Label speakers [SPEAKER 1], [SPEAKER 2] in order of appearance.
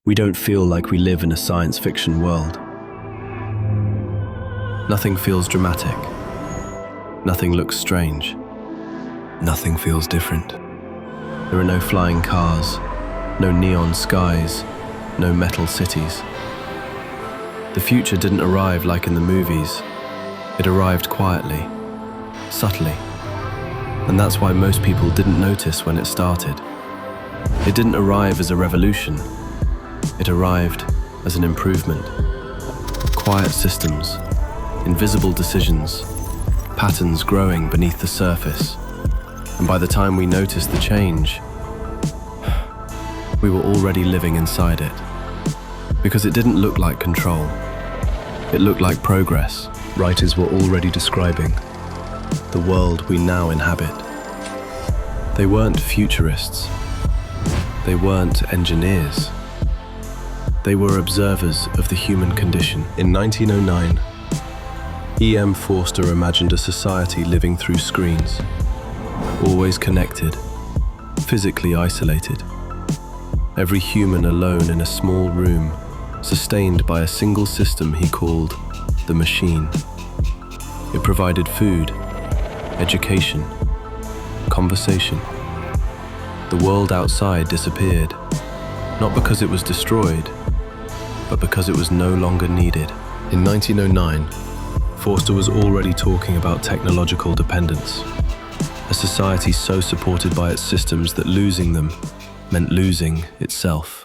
[SPEAKER 1] We don't feel like we live in a science fiction world. Nothing feels dramatic. Nothing looks strange. Nothing feels different. There are no flying cars, no neon skies, no metal cities. The future didn't arrive like in the movies. It arrived quietly, subtly. And that's why most people didn't notice when it started. It didn't arrive as a revolution. It arrived as an improvement. Quiet systems, invisible decisions, patterns growing beneath the surface. And by the time we noticed the change, we were already living inside it. Because it didn't look like control. It looked like progress. Writers were already describing the world we now inhabit. They weren't futurists. They weren't engineers. They were observers of the human condition. In 1909, E.M. Forster imagined a society living through screens, always connected, physically isolated. Every human alone in a small room, sustained by a single system he called the machine. It provided food, education, conversation. The world outside disappeared, not because it was destroyed, but because it was no longer needed. In 1909, Forster was already talking about technological dependence, a society so supported by its systems that losing them meant losing itself.